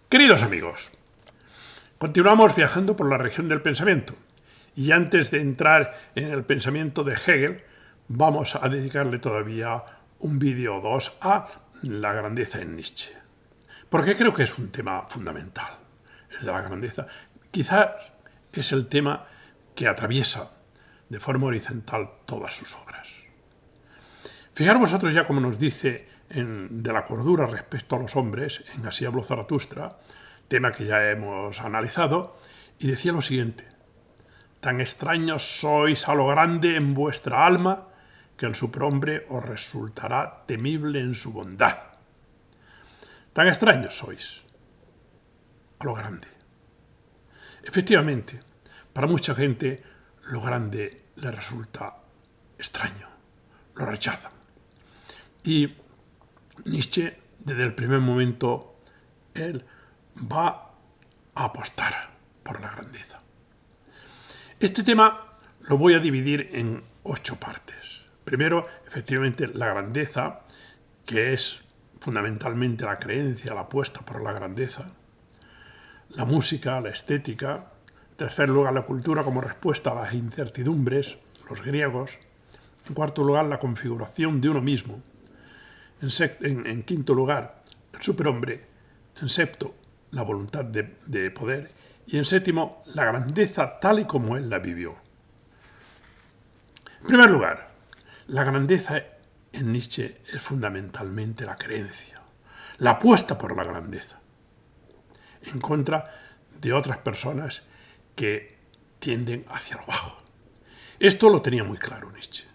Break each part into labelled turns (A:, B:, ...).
A: Queridos amigos, continuamos viajando por la región del pensamiento y antes de entrar en el pensamiento de Hegel vamos a dedicarle todavía un vídeo o dos a la grandeza en Nietzsche, porque creo que es un tema fundamental, el de la grandeza. Quizás es el tema que atraviesa de forma horizontal todas sus obras. Fijaros vosotros ya como nos dice de la cordura respecto a los hombres, en Así habló Zaratustra, tema que ya hemos analizado, y decía lo siguiente: tan extraños sois a lo grande en vuestra alma, que el superhombre os resultará temible en su bondad. Tan extraños sois a lo grande. Efectivamente, para mucha gente lo grande le resulta extraño, lo rechazan. Y Nietzsche, desde el primer momento, él va a apostar por la grandeza. Este tema lo voy a dividir en 8 partes. Primero, efectivamente, la grandeza, que es fundamentalmente la creencia, la apuesta por la grandeza. La música, la estética. En tercer lugar, la cultura como respuesta a las incertidumbres, los griegos. En cuarto lugar, la configuración de uno mismo. En quinto lugar, el superhombre. En sexto, la voluntad de poder. Y en séptimo, la grandeza tal y como él la vivió. En primer lugar, la grandeza en Nietzsche es fundamentalmente la creencia, la apuesta por la grandeza, en contra de otras personas que tienden hacia lo bajo. Esto lo tenía muy claro Nietzsche.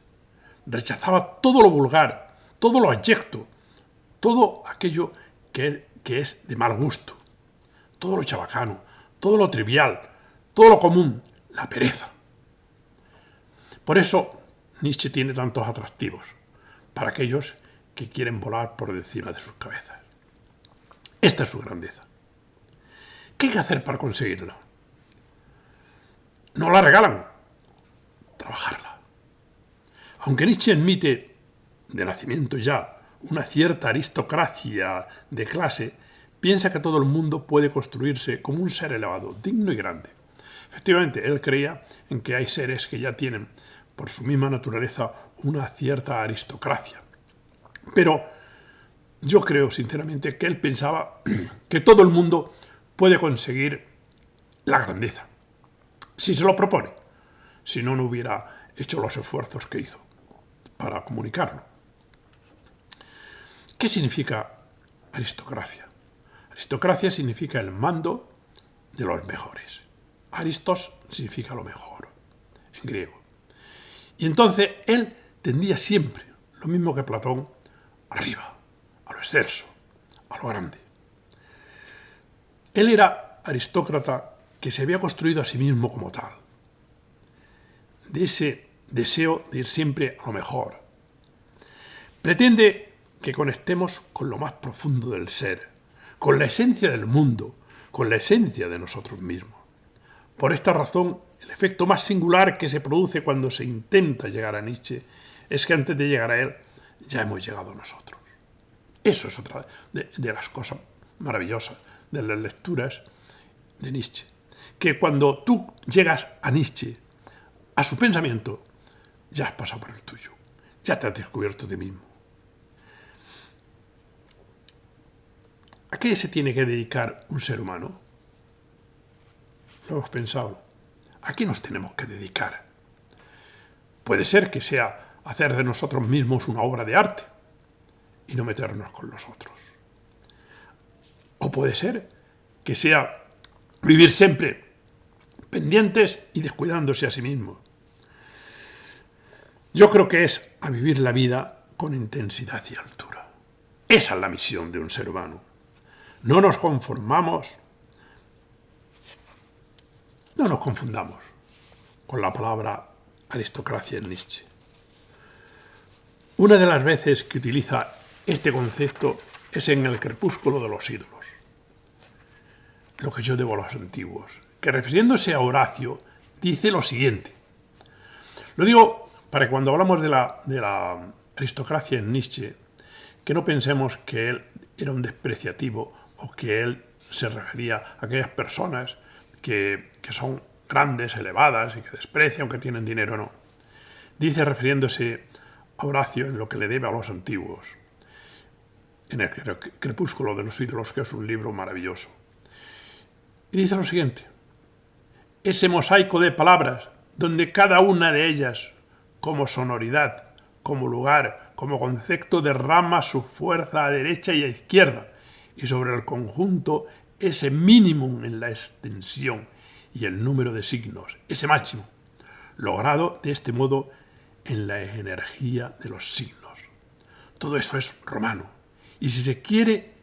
A: Rechazaba todo lo vulgar, todo lo abyecto, todo aquello que es de mal gusto, todo lo chabacano, todo lo trivial, todo lo común, la pereza. Por eso Nietzsche tiene tantos atractivos para aquellos que quieren volar por encima de sus cabezas. Esta es su grandeza. ¿Qué hay que hacer para conseguirla? No la regalan, trabajarla. Aunque Nietzsche admite, de nacimiento ya, una cierta aristocracia de clase, piensa que todo el mundo puede construirse como un ser elevado, digno y grande. Efectivamente, él creía en que hay seres que ya tienen, por su misma naturaleza, una cierta aristocracia. Pero yo creo, sinceramente, que él pensaba que todo el mundo puede conseguir la grandeza, si se lo propone, si no, no hubiera hecho los esfuerzos que hizo para comunicarlo. ¿Qué significa aristocracia? Aristocracia significa el mando de los mejores. Aristos significa lo mejor, en griego. Y entonces él tendía siempre, lo mismo que Platón, arriba, a lo excelso, a lo grande. Él era aristócrata que se había construido a sí mismo como tal, de ese deseo de ir siempre a lo mejor. Pretende que conectemos con lo más profundo del ser, con la esencia del mundo, con la esencia de nosotros mismos. Por esta razón, el efecto más singular que se produce cuando se intenta llegar a Nietzsche es que antes de llegar a él ya hemos llegado a nosotros. Eso es otra de las cosas maravillosas de las lecturas de Nietzsche. Que cuando tú llegas a Nietzsche, a su pensamiento, ya has pasado por el tuyo, ya te has descubierto de ti mismo. ¿A qué se tiene que dedicar un ser humano? Lo hemos pensado. ¿A qué nos tenemos que dedicar? Puede ser que sea hacer de nosotros mismos una obra de arte y no meternos con los otros. O puede ser que sea vivir siempre pendientes y descuidándose a sí mismos. Yo creo que es a vivir la vida con intensidad y altura. Esa es la misión de un ser humano. No nos confundamos con la palabra aristocracia en Nietzsche. Una de las veces que utiliza este concepto es en El crepúsculo de los ídolos, lo que yo debo a los antiguos, que refiriéndose a Horacio dice lo siguiente. Lo digo para que cuando hablamos de la aristocracia en Nietzsche, que no pensemos que él era un despreciativo o que él se refería a aquellas personas que son grandes, elevadas y que desprecian que tienen dinero o no. Dice, refiriéndose a Horacio en lo que le debe a los antiguos, en el Crepúsculo de los ídolos, que es un libro maravilloso. Y dice lo siguiente: ese mosaico de palabras, donde cada una de ellas, como sonoridad, como lugar, como concepto, derrama su fuerza a derecha y a izquierda, y sobre el conjunto ese mínimo en la extensión y el número de signos, ese máximo, logrado de este modo en la energía de los signos. Todo eso es romano, y si se quiere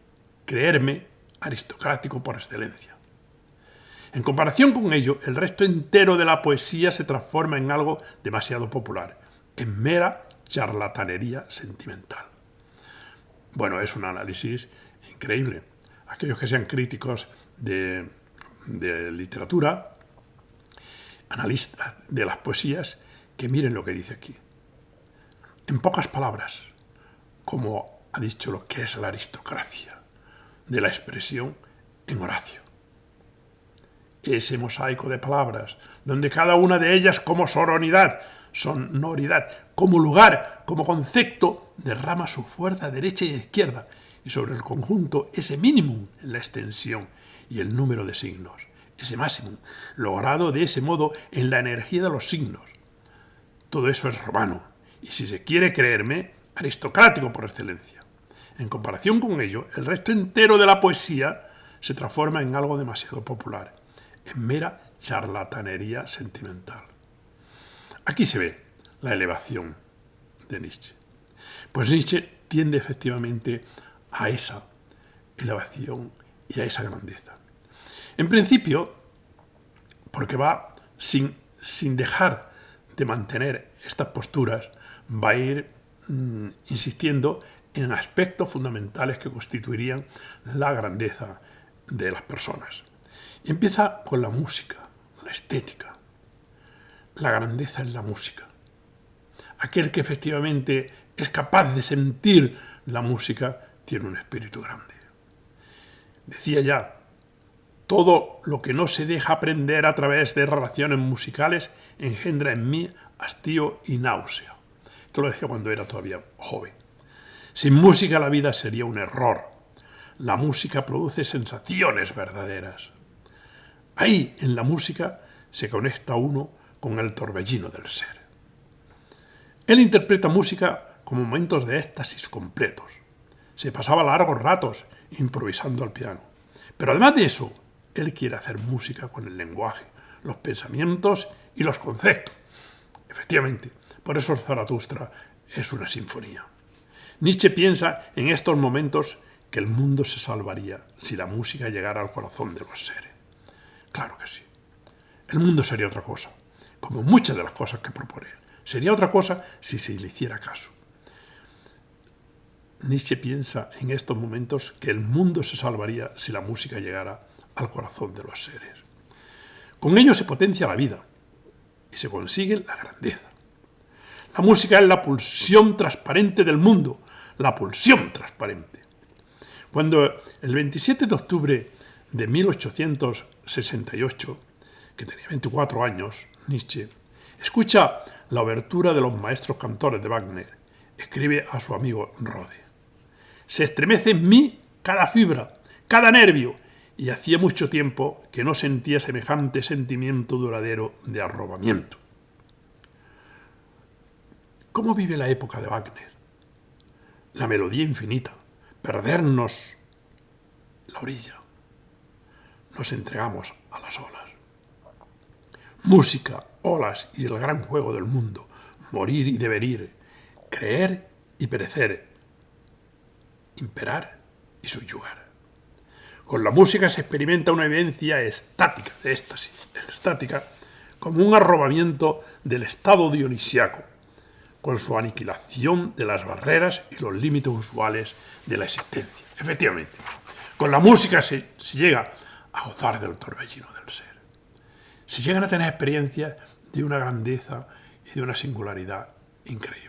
A: creerme, aristocrático por excelencia. En comparación con ello, el resto entero de la poesía se transforma en algo demasiado popular, en mera charlatanería sentimental. Bueno, es un análisis increíble. Aquellos que sean críticos de literatura, analistas de las poesías, que miren lo que dice aquí. En pocas palabras, como ha dicho lo que es la aristocracia de la expresión en Horacio. Ese mosaico de palabras, donde cada una de ellas como sonoridad, como lugar, como concepto, derrama su fuerza a derecha y a izquierda, y sobre el conjunto ese mínimo en la extensión y el número de signos, ese máximo, logrado de ese modo en la energía de los signos. Todo eso es romano, y si se quiere creerme, aristocrático por excelencia. En comparación con ello, el resto entero de la poesía se transforma en algo demasiado popular, en mera charlatanería sentimental. Aquí se ve la elevación de Nietzsche. Pues Nietzsche tiende efectivamente a esa elevación y a esa grandeza. En principio, porque va sin dejar de mantener estas posturas, va a ir insistiendo en aspectos fundamentales que constituirían la grandeza de las personas. Y empieza con la música, la estética. La grandeza es la música. Aquel que efectivamente es capaz de sentir la música tiene un espíritu grande. Decía ya, todo lo que no se deja aprender a través de relaciones musicales engendra en mí hastío y náusea. Esto lo decía cuando era todavía joven. Sin música la vida sería un error. La música produce sensaciones verdaderas. Ahí, en la música, se conecta uno con el torbellino del ser. Él interpreta música como momentos de éxtasis completos. Se pasaba largos ratos improvisando al piano. Pero además de eso, él quiere hacer música con el lenguaje, los pensamientos y los conceptos. Efectivamente, por eso Zaratustra es una sinfonía. Nietzsche piensa en estos momentos que el mundo se salvaría si la música llegara al corazón de los seres. Claro que sí. El mundo sería otra cosa, como muchas de las cosas que propone él. Sería otra cosa si se le hiciera caso. Nietzsche piensa en estos momentos que el mundo se salvaría si la música llegara al corazón de los seres. Con ello se potencia la vida y se consigue la grandeza. La música es la pulsión transparente del mundo, la pulsión transparente. Cuando el 27 de octubre de 1868, que tenía 24 años, Nietzsche, escucha la obertura de los maestros cantores de Wagner, escribe a su amigo Rode. Se estremece en mí cada fibra, cada nervio, y hacía mucho tiempo que no sentía semejante sentimiento duradero de arrobamiento. ¿Cómo vive la época de Wagner? La melodía infinita, perdernos la orilla. Nos entregamos a las olas. Música, olas y el gran juego del mundo, morir y devenir, creer y perecer, imperar y subyugar. Con la música se experimenta una vivencia estática, de éxtasis, estática, como un arrobamiento del estado dionisiaco, con su aniquilación de las barreras y los límites usuales de la existencia. Efectivamente, con la música se llega a gozar del torbellino del ser. Se llegan a tener experiencias de una grandeza y de una singularidad increíble.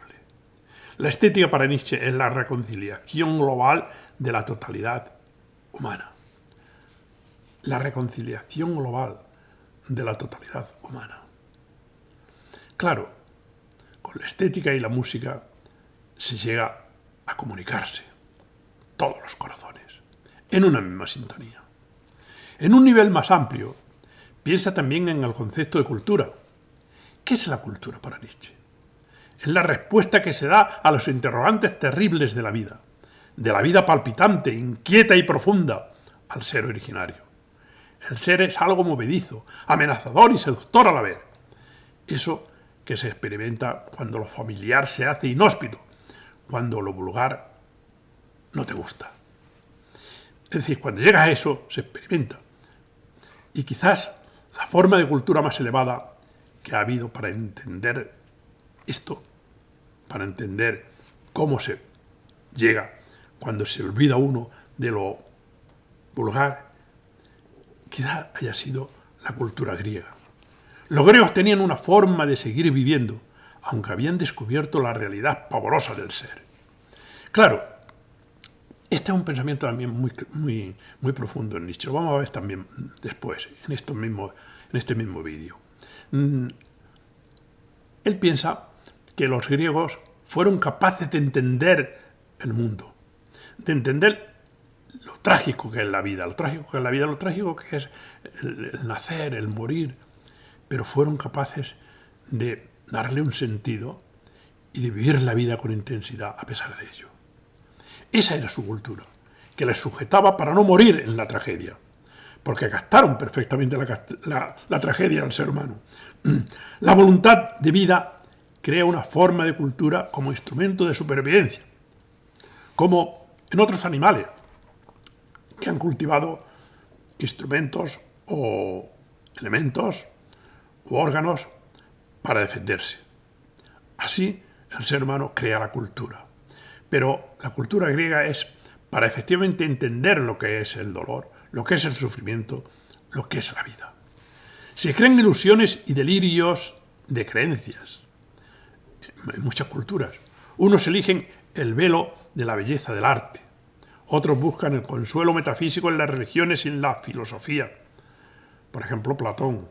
A: La estética para Nietzsche es la reconciliación global de la totalidad humana. la reconciliación global de la totalidad humana. Claro, con la estética y la música se llega a comunicarse todos los corazones en una misma sintonía. En un nivel más amplio, piensa también en el concepto de cultura. ¿Qué es la cultura para Nietzsche? Es la respuesta que se da a los interrogantes terribles de la vida palpitante, inquieta y profunda, al ser originario. El ser es algo movedizo, amenazador y seductor a la vez. Eso que se experimenta cuando lo familiar se hace inhóspito, cuando lo vulgar no te gusta. Es decir, cuando llegas a eso, se experimenta. Y quizás la forma de cultura más elevada que ha habido para entender esto, para entender cómo se llega cuando se olvida uno de lo vulgar, quizás haya sido la cultura griega. Los griegos tenían una forma de seguir viviendo, aunque habían descubierto la realidad pavorosa del ser. Claro, este es un pensamiento también muy profundo en Nietzsche. Lo vamos a ver también después, en este mismo vídeo. Él piensa que los griegos fueron capaces de entender el mundo, de entender lo trágico que es la vida, lo trágico que es el nacer, el morir, pero fueron capaces de darle un sentido y de vivir la vida con intensidad a pesar de ello. Esa era su cultura, que les sujetaba para no morir en la tragedia, porque captaron perfectamente la tragedia del ser humano. La voluntad de vida crea una forma de cultura como instrumento de supervivencia, como en otros animales que han cultivado instrumentos o elementos u órganos para defenderse. Así, el ser humano crea la cultura. Pero la cultura griega es para efectivamente entender lo que es el dolor, lo que es el sufrimiento, lo que es la vida. Se crean ilusiones y delirios de creencias. En muchas culturas. Unos eligen el velo de la belleza del arte. Otros buscan el consuelo metafísico en las religiones y en la filosofía. Por ejemplo, Platón.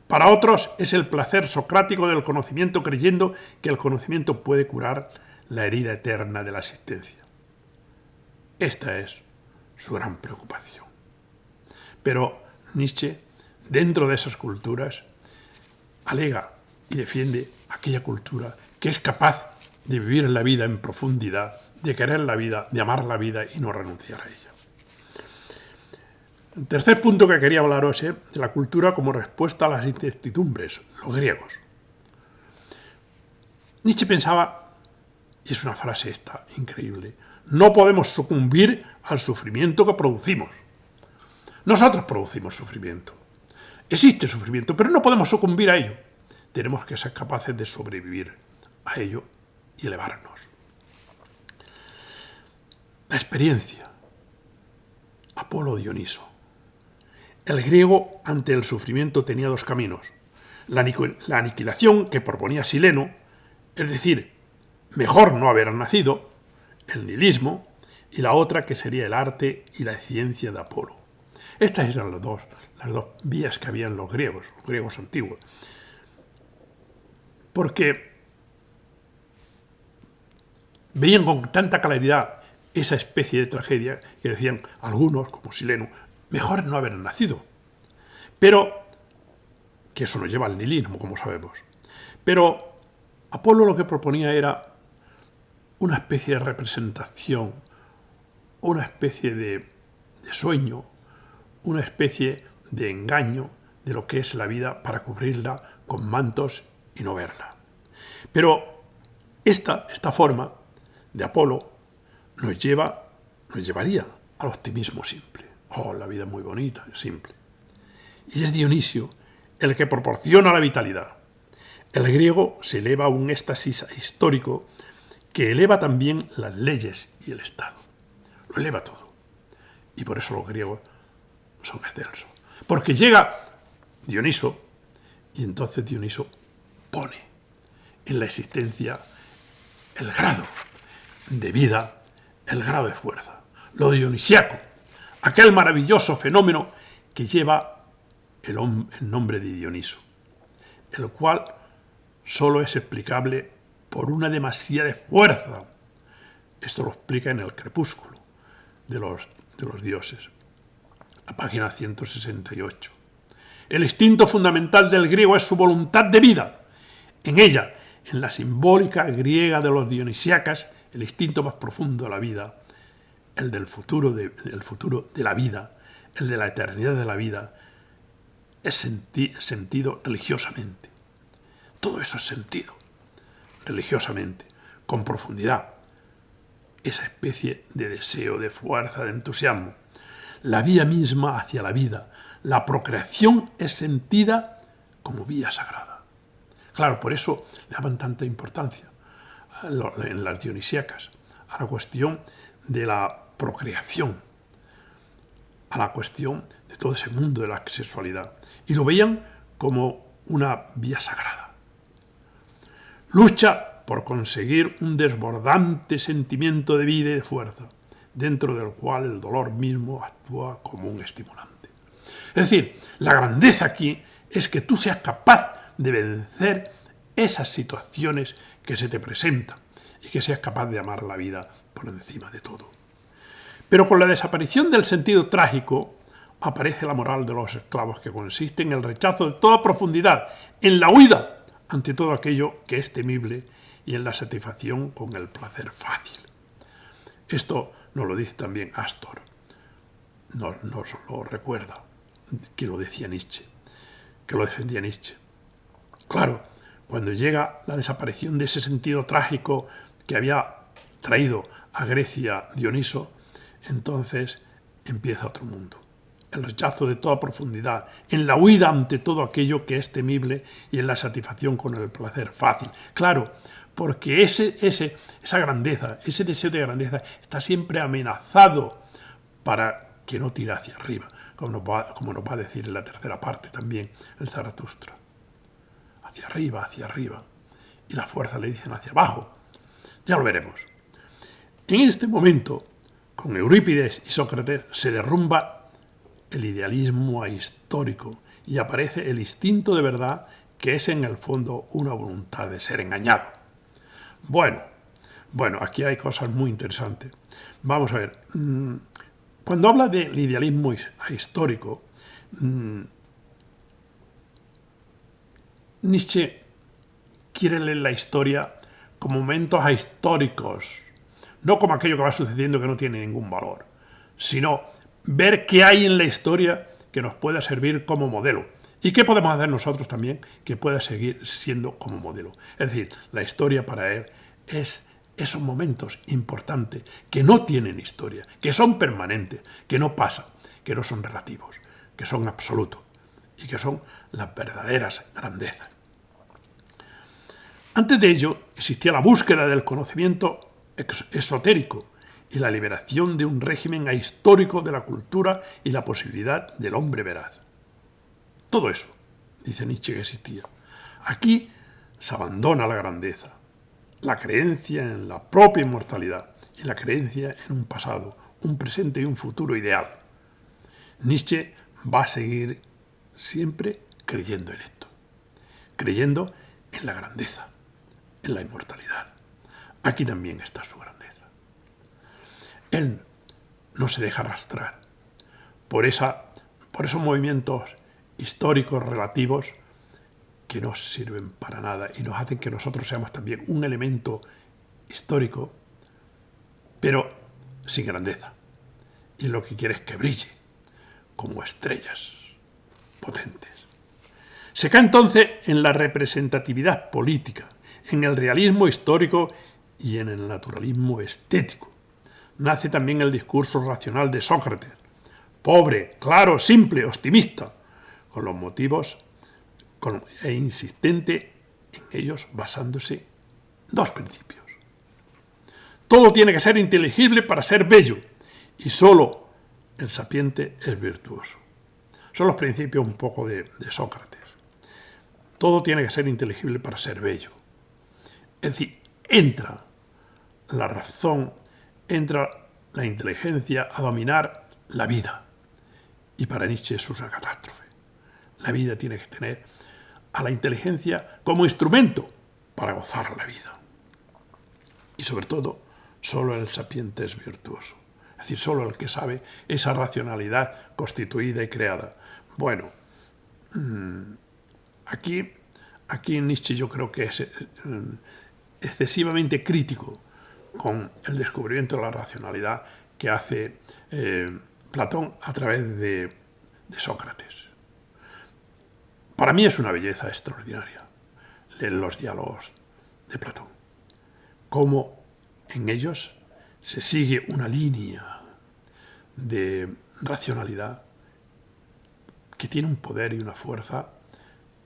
A: Para otros es el placer socrático del conocimiento, creyendo que el conocimiento puede curar la herida eterna de la existencia. Esta es su gran preocupación. Pero Nietzsche, dentro de esas culturas, alega y defiende aquella cultura que es capaz de vivir la vida en profundidad, de querer la vida, de amar la vida y no renunciar a ella. El tercer punto que quería hablaros es de la cultura como respuesta a las incertidumbres, los griegos. Nietzsche pensaba, y es una frase esta increíble, no podemos sucumbir al sufrimiento que producimos. Nosotros producimos sufrimiento. Existe sufrimiento, pero no podemos sucumbir a ello. Tenemos que ser capaces de sobrevivir a ello y elevarnos. La experiencia. Apolo Dioniso. El griego ante el sufrimiento tenía dos caminos. La aniquilación que proponía Sileno, es decir, mejor no haber nacido, el nihilismo, y la otra que sería el arte y la ciencia de Apolo. Estas eran las dos vías que había en los griegos antiguos. Porque veían con tanta claridad esa especie de tragedia que decían algunos, como Sileno, mejor no haber nacido. Pero, que eso nos lleva al nihilismo, como sabemos. Pero Apolo lo que proponía era una especie de representación, una especie de sueño, una especie de engaño de lo que es la vida para cubrirla con mantos y no verla. Pero esta forma de Apolo nos llevaría al optimismo simple. Oh, la vida es muy bonita, es simple. Y es Dionisio el que proporciona la vitalidad. El griego se eleva a un éxtasis histórico que eleva también las leyes y el Estado. Lo eleva todo. Y por eso los griegos son excelsos. Porque llega Dioniso, y entonces Dioniso pone en la existencia el grado de vida, el grado de fuerza, lo dionisiaco, aquel maravilloso fenómeno que lleva el nombre de Dioniso, el cual solo es explicable por una demasía de fuerza. Esto lo explica en el Crepúsculo de los dioses, a página 168. El instinto fundamental del griego es su voluntad de vida. En ella, en la simbólica griega de los dionisíacas, el instinto más profundo de la vida, el del futuro de la vida, el de la eternidad de la vida, es sentido religiosamente. Todo eso es sentido religiosamente, con profundidad. Esa especie de deseo, de fuerza, de entusiasmo. La vía misma hacia la vida, la procreación es sentida como vía sagrada. Claro, por eso le daban tanta importancia en las dionisíacas a la cuestión de la procreación, a la cuestión de todo ese mundo de la sexualidad. Y lo veían como una vía sagrada. Lucha por conseguir un desbordante sentimiento de vida y de fuerza, dentro del cual el dolor mismo actúa como un estimulante. Es decir, la grandeza aquí es que tú seas capaz de vencer esas situaciones que se te presentan y que seas capaz de amar la vida por encima de todo. Pero con la desaparición del sentido trágico aparece la moral de los esclavos, que consiste en el rechazo de toda profundidad, en la huida ante todo aquello que es temible y en la satisfacción con el placer fácil. Esto nos lo dice también Astor, nos lo recuerda, que lo decía Nietzsche, que lo defendía Nietzsche. Claro, cuando llega la desaparición de ese sentido trágico que había traído a Grecia Dioniso, entonces empieza otro mundo. El rechazo de toda profundidad, en la huida ante todo aquello que es temible y en la satisfacción con el placer fácil. Claro, porque esa grandeza, ese deseo de grandeza está siempre amenazado para que no tire hacia arriba, como nos va a decir en la tercera parte también el Zaratustra. Hacia arriba, y la fuerza le dicen hacia abajo. Ya lo veremos. En este momento, con Eurípides y Sócrates, se derrumba el idealismo ahistórico y aparece el instinto de verdad, que es en el fondo una voluntad de ser engañado. Bueno, aquí hay cosas muy interesantes. Vamos a ver, cuando habla del idealismo ahistórico, Nietzsche quiere leer la historia como momentos ahistóricos, no como aquello que va sucediendo que no tiene ningún valor, sino ver qué hay en la historia que nos pueda servir como modelo y qué podemos hacer nosotros también que pueda seguir siendo como modelo. Es decir, la historia para él es esos momentos importantes que no tienen historia, que son permanentes, que no pasan, que no son relativos, que son absolutos y que son las verdaderas grandezas. Antes de ello existía la búsqueda del conocimiento esotérico y la liberación de un régimen ahistórico de la cultura y la posibilidad del hombre veraz. Todo eso, dice Nietzsche, que existía. Aquí se abandona la grandeza, la creencia en la propia inmortalidad y la creencia en un pasado, un presente y un futuro ideal. Nietzsche va a seguir siempre creyendo en esto, creyendo en la grandeza, en la inmortalidad. Aquí también está su grandeza. Él no se deja arrastrar por esos movimientos históricos relativos que no sirven para nada y nos hacen que nosotros seamos también un elemento histórico, pero sin grandeza. Y lo que quiere es que brille como estrellas potentes. Se cae entonces en la representatividad política, en el realismo histórico y en el naturalismo estético. Nace también el discurso racional de Sócrates, pobre, claro, simple, optimista, con los motivos e insistente en ellos basándose dos principios. Todo tiene que ser inteligible para ser bello y solo el sapiente es virtuoso. Son los principios un poco de Sócrates. Todo tiene que ser inteligible para ser bello. Es decir, entra la razón, entra la inteligencia a dominar la vida y para Nietzsche es una catástrofe. La vida tiene que tener a la inteligencia como instrumento para gozar la vida. Y sobre todo, solo el sapiente es virtuoso. Es decir, solo el que sabe esa racionalidad constituida y creada. Bueno, aquí Nietzsche yo creo que es excesivamente crítico con el descubrimiento de la racionalidad que hace Platón a través de Sócrates. Para mí es una belleza extraordinaria leer los diálogos de Platón. Cómo en ellos se sigue una línea de racionalidad que tiene un poder y una fuerza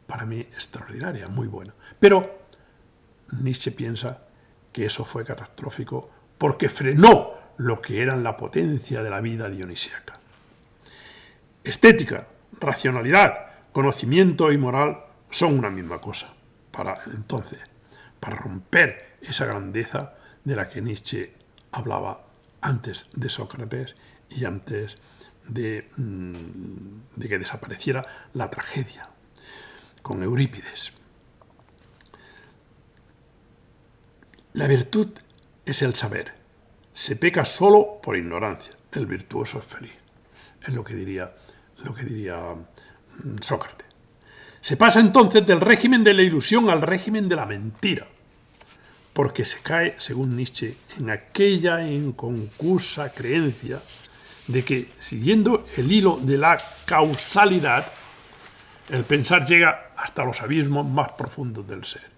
A: para mí extraordinaria, muy buena. Pero Nietzsche piensa que eso fue catastrófico porque frenó lo que era la potencia de la vida dionisíaca. Estética, racionalidad, conocimiento y moral son una misma cosa. Para romper esa grandeza de la que Nietzsche hablaba antes de Sócrates y antes de que desapareciera la tragedia con Eurípides. La virtud es el saber. Se peca solo por ignorancia. El virtuoso es feliz. Es lo que diría Sócrates. Se pasa entonces del régimen de la ilusión al régimen de la mentira, porque se cae, según Nietzsche, en aquella inconcusa creencia de que, siguiendo el hilo de la causalidad, el pensar llega hasta los abismos más profundos del ser,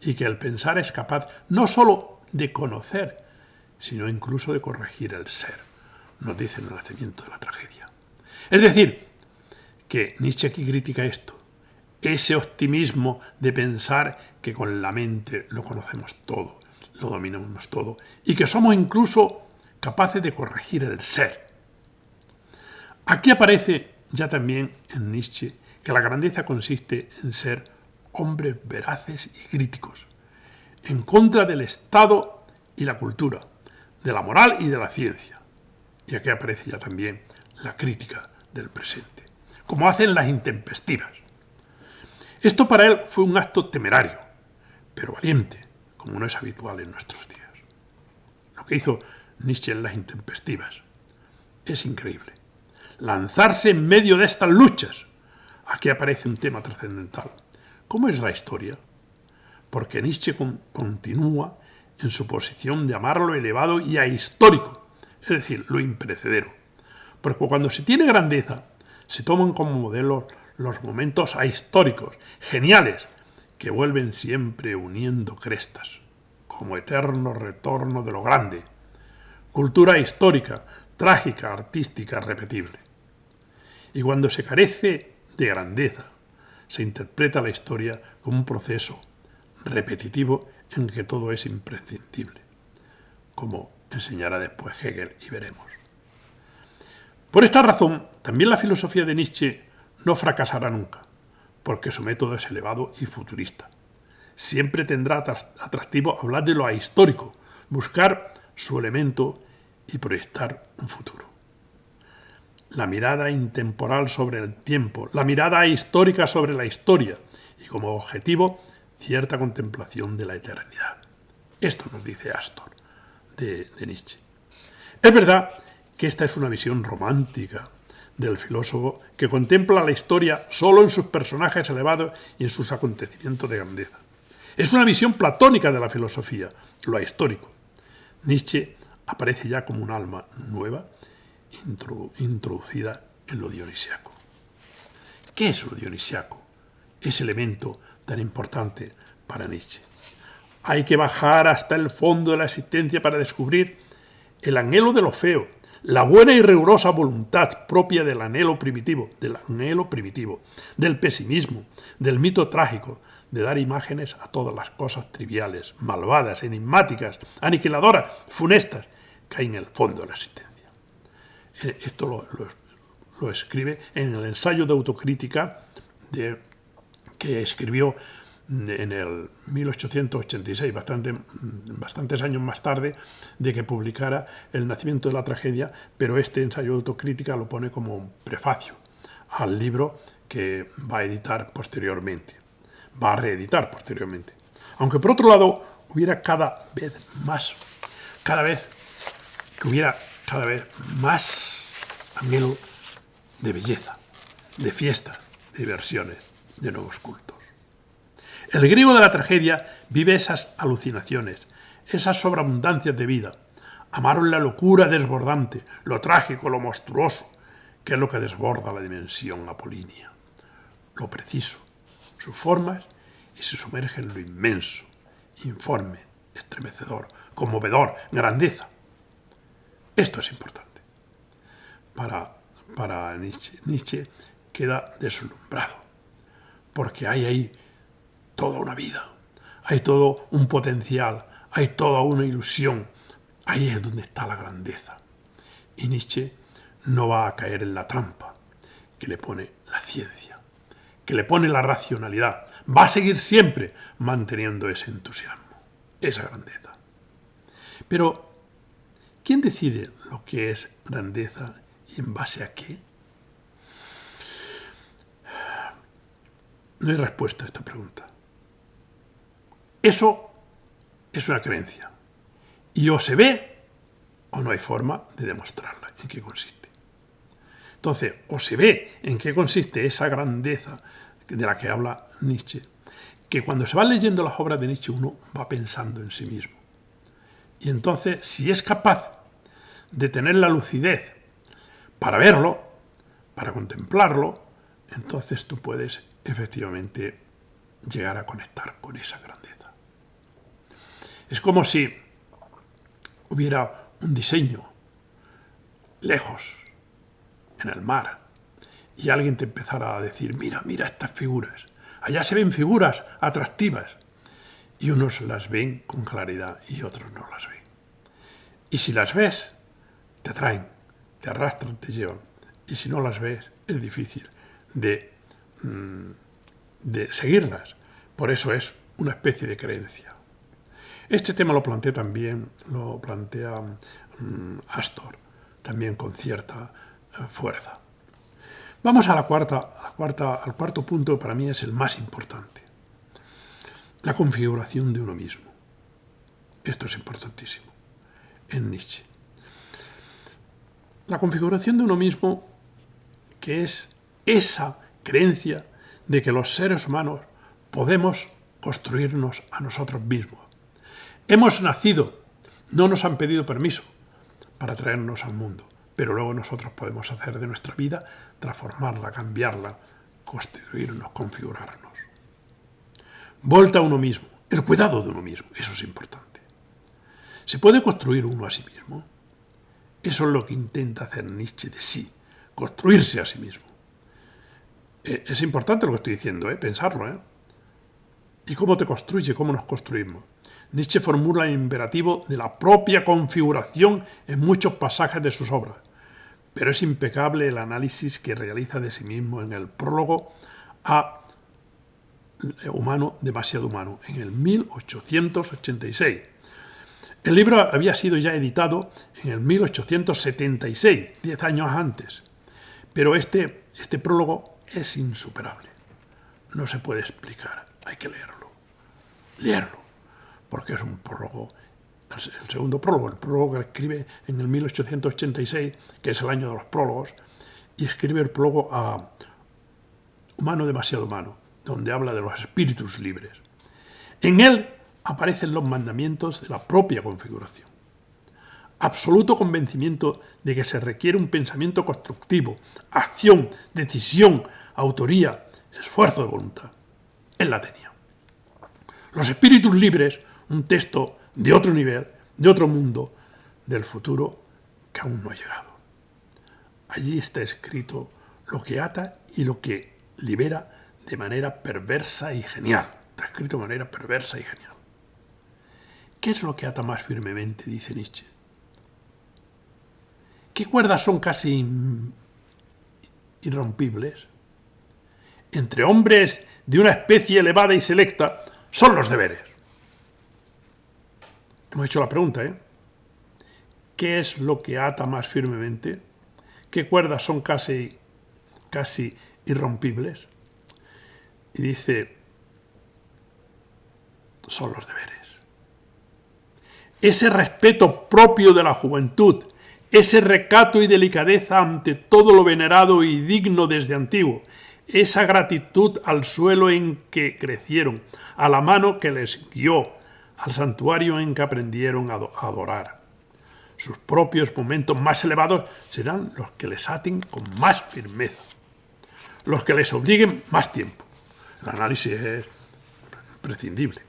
A: y que el pensar es capaz no sólo de conocer, sino incluso de corregir el ser, nos dice en el nacimiento de la tragedia. Es decir, que Nietzsche aquí critica esto, ese optimismo de pensar que con la mente lo conocemos todo, lo dominamos todo, y que somos incluso capaces de corregir el ser. Aquí aparece ya también en Nietzsche que la grandeza consiste en ser hombres veraces y críticos, en contra del Estado y la cultura, de la moral y de la ciencia. Y aquí aparece ya también la crítica del presente, como hacen las intempestivas. Esto para él fue un acto temerario, pero valiente, como no es habitual en nuestros días. Lo que hizo Nietzsche en las intempestivas es increíble. Lanzarse en medio de estas luchas. Aquí aparece un tema trascendental. ¿Cómo es la historia? Porque Nietzsche continúa en su posición de amar lo elevado y ahistórico, es decir, lo imperecedero. Porque cuando se tiene grandeza, se toman como modelos los momentos ahistóricos, geniales, que vuelven siempre uniendo crestas, como eterno retorno de lo grande. Cultura histórica, trágica, artística, repetible. Y cuando se carece de grandeza, se interpreta la historia como un proceso repetitivo en que todo es imprescindible, como enseñará después Hegel y veremos. Por esta razón, también la filosofía de Nietzsche no fracasará nunca, porque su método es elevado y futurista. Siempre tendrá atractivo hablar de lo ahistórico, buscar su elemento y proyectar un futuro. La mirada intemporal sobre el tiempo, la mirada histórica sobre la historia y como objetivo cierta contemplación de la eternidad. Esto nos dice Astor de Nietzsche. Es verdad que esta es una visión romántica del filósofo que contempla la historia solo en sus personajes elevados y en sus acontecimientos de grandeza. Es una visión platónica de la filosofía, lo ahistórico. Nietzsche aparece ya como un alma nueva, introducida en lo dionisiaco. ¿Qué es lo dionisiaco? Ese elemento tan importante para Nietzsche. Hay que bajar hasta el fondo de la existencia para descubrir el anhelo de lo feo, la buena y rigurosa voluntad propia del anhelo primitivo, del pesimismo, del mito trágico, de dar imágenes a todas las cosas triviales, malvadas, enigmáticas, aniquiladoras, funestas, que hay en el fondo de la existencia. Esto lo escribe en el ensayo de autocrítica que escribió en el 1886, bastantes años más tarde de que publicara El nacimiento de la tragedia, pero este ensayo de autocrítica lo pone como un prefacio al libro que va a editar posteriormente, va a reeditar posteriormente. Aunque por otro lado hubiera cada vez más anhelo de belleza, de fiestas, de diversiones, de nuevos cultos. El griego de la tragedia vive esas alucinaciones, esas sobreabundancias de vida. Amaron la locura desbordante, lo trágico, lo monstruoso, que es lo que desborda la dimensión apolínea. Lo preciso, sus formas, y se sumerge en lo inmenso, informe, estremecedor, conmovedor, grandeza. Esto es importante. Para Nietzsche queda deslumbrado, porque hay ahí toda una vida, hay todo un potencial, hay toda una ilusión. Ahí es donde está la grandeza. Y Nietzsche no va a caer en la trampa que le pone la ciencia, que le pone la racionalidad. Va a seguir siempre manteniendo ese entusiasmo, esa grandeza. Pero, ¿quién decide lo que es grandeza y en base a qué? No hay respuesta a esta pregunta. Eso es una creencia. Y o se ve o no hay forma de demostrarla, en qué consiste. Entonces, o se ve en qué consiste esa grandeza de la que habla Nietzsche, que cuando se va leyendo las obras de Nietzsche uno va pensando en sí mismo. Y entonces, si es capaz de tener la lucidez para verlo, para contemplarlo, entonces tú puedes efectivamente llegar a conectar con esa grandeza. Es como si hubiera un diseño lejos, en el mar, y alguien te empezara a decir, mira estas figuras, allá se ven figuras atractivas, y unos las ven con claridad y otros no las ven. Y si las ves, te atraen, te arrastran, te llevan, y si no las ves, es difícil de seguirlas. Por eso es una especie de creencia. Este tema lo plantea Astor, también con cierta fuerza. Vamos al cuarto punto, que para mí es el más importante. La configuración de uno mismo. Esto es importantísimo en Nietzsche. La configuración de uno mismo, que es esa creencia de que los seres humanos podemos construirnos a nosotros mismos. Hemos nacido, no nos han pedido permiso para traernos al mundo, pero luego nosotros podemos hacer de nuestra vida, transformarla, cambiarla, constituirnos, configurarnos. Vuelta a uno mismo, el cuidado de uno mismo, eso es importante. ¿Se puede construir uno a sí mismo? Eso es lo que intenta hacer Nietzsche de sí, construirse a sí mismo. Es importante lo que estoy diciendo, pensarlo. ¿Y cómo te construye? ¿Cómo nos construimos? Nietzsche formula el imperativo de la propia configuración en muchos pasajes de sus obras, pero es impecable el análisis que realiza de sí mismo en el prólogo a Humano, demasiado humano, en el 1886. El libro había sido ya editado en el 1876, 10 años antes, pero este prólogo es insuperable. No se puede explicar, hay que leerlo, porque es un prólogo, el segundo prólogo, el prólogo que escribe en el 1886, que es el año de los prólogos, y escribe el prólogo a Humano, demasiado humano, donde habla de los espíritus libres. En él aparecen los mandamientos de la propia configuración. Absoluto convencimiento de que se requiere un pensamiento constructivo, acción, decisión, autoría, esfuerzo de voluntad. Él la tenía. Los espíritus libres, un texto de otro nivel, de otro mundo, del futuro que aún no ha llegado. Allí está escrito lo que ata y lo que libera de manera perversa y genial. Está escrito de manera perversa y genial. ¿Qué es lo que ata más firmemente?, dice Nietzsche. ¿Qué cuerdas son casi irrompibles? entre hombres de una especie elevada y selecta son los deberes. Hemos hecho la pregunta, ¿eh? ¿Qué es lo que ata más firmemente? ¿Qué cuerdas son casi irrompibles? Y dice, son los deberes. Ese respeto propio de la juventud, ese recato y delicadeza ante todo lo venerado y digno desde antiguo, esa gratitud al suelo en que crecieron, a la mano que les guió, al santuario en que aprendieron a adorar. Sus propios momentos más elevados serán los que les aten con más firmeza, los que les obliguen más tiempo. El análisis es imprescindible.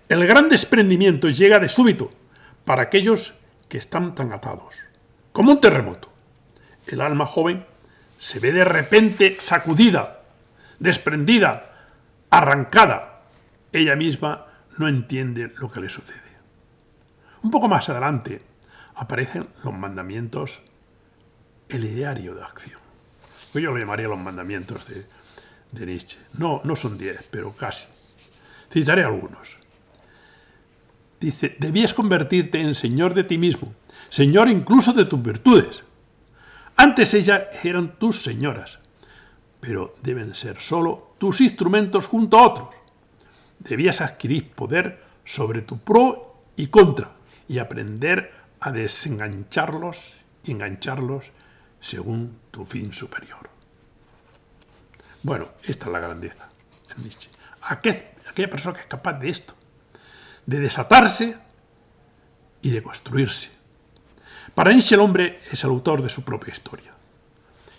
A: El gran desprendimiento llega de súbito para aquellos que están tan atados, como un terremoto. El alma joven se ve de repente sacudida, desprendida, arrancada. Ella misma no entiende lo que le sucede. Un poco más adelante aparecen los mandamientos, el ideario de acción. Yo lo llamaría los mandamientos de Nietzsche. No son 10, pero casi. Citaré algunos. Dice, debías convertirte en señor de ti mismo, señor incluso de tus virtudes. Antes ellas eran tus señoras, pero deben ser solo tus instrumentos junto a otros. Debías adquirir poder sobre tu pro y contra y aprender a desengancharlos y engancharlos según tu fin superior. Bueno, esta es la grandeza en Nietzsche. Aquella persona que es capaz de esto, de desatarse y de construirse. Para Nietzsche el hombre es el autor de su propia historia.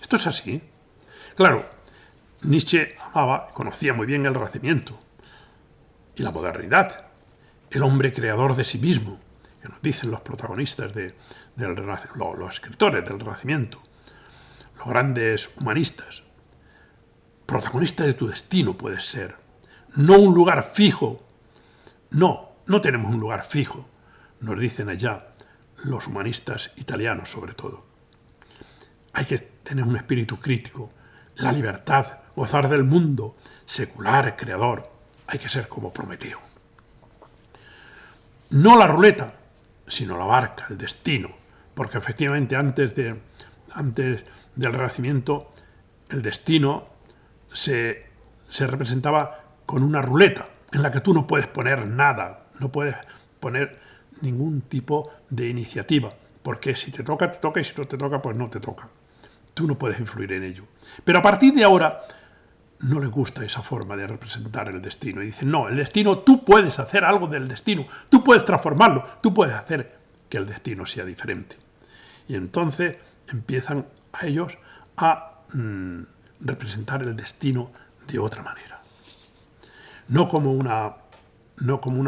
A: Esto es así. Claro, Nietzsche conocía muy bien el Renacimiento y la modernidad, el hombre creador de sí mismo, que nos dicen los protagonistas los escritores del Renacimiento, los grandes humanistas. Protagonista de tu destino puedes ser, no un lugar fijo. No tenemos un lugar fijo, nos dicen allá los humanistas italianos sobre todo. Hay que tener un espíritu crítico, la libertad, gozar del mundo, secular, creador. Hay que ser como Prometeo. No la ruleta, sino la barca, el destino, porque efectivamente antes del Renacimiento el destino se representaba con una ruleta en la que tú no puedes poner nada, no puedes poner ningún tipo de iniciativa, porque si te toca, te toca, y si no te toca, pues no te toca. Tú no puedes influir en ello. Pero a partir de ahora no le gusta esa forma de representar el destino. Y dicen, no, el destino, tú puedes hacer algo del destino, tú puedes transformarlo, tú puedes hacer que el destino sea diferente. Y entonces empiezan a ellos a representar el destino de otra manera. No como una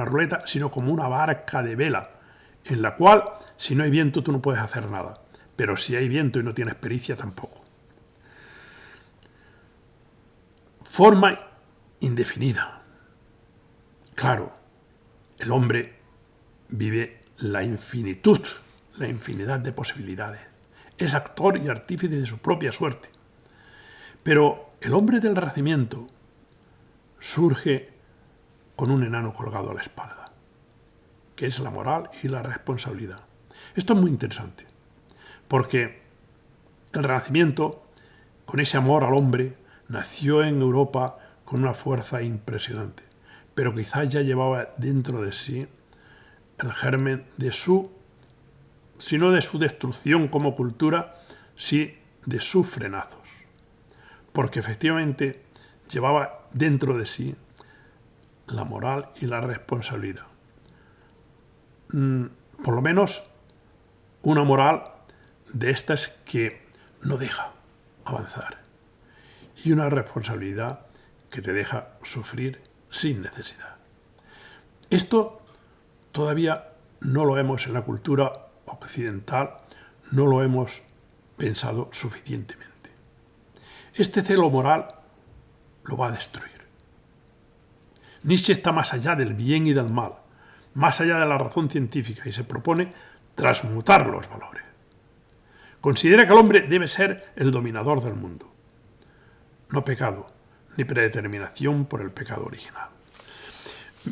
A: ruleta, sino como una barca de vela, en la cual, si no hay viento, tú no puedes hacer nada. Pero si hay viento y no tienes pericia, tampoco. Forma indefinida. Claro, el hombre vive la infinitud, la infinidad de posibilidades. Es actor y artífice de su propia suerte. Pero el hombre del Renacimiento surge con un enano colgado a la espalda, que es la moral y la responsabilidad. Esto es muy interesante, porque el Renacimiento, con ese amor al hombre, nació en Europa con una fuerza impresionante, pero quizás ya llevaba dentro de sí el germen de si no de su destrucción como cultura, sí de sus frenazos, porque efectivamente llevaba dentro de sí la moral y la responsabilidad. Por lo menos una moral de estas que no deja avanzar y una responsabilidad que te deja sufrir sin necesidad. Esto todavía no lo vemos en la cultura occidental, no lo hemos pensado suficientemente. Este celo moral lo va a destruir. Nietzsche está más allá del bien y del mal, más allá de la razón científica y se propone transmutar los valores. Considera que el hombre debe ser el dominador del mundo. No pecado, ni predeterminación por el pecado original.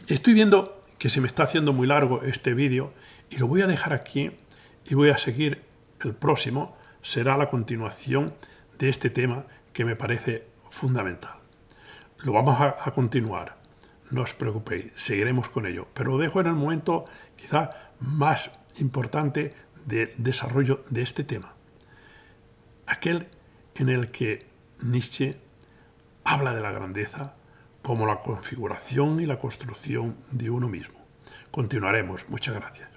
A: Estoy viendo que se me está haciendo muy largo este vídeo y lo voy a dejar aquí y voy a seguir el próximo. Será la continuación de este tema que me parece fundamental. Lo vamos a continuar, no os preocupéis, seguiremos con ello, pero lo dejo en el momento quizá más importante de desarrollo de este tema, aquel en el que Nietzsche habla de la grandeza como la configuración y la construcción de uno mismo. Continuaremos. Muchas gracias.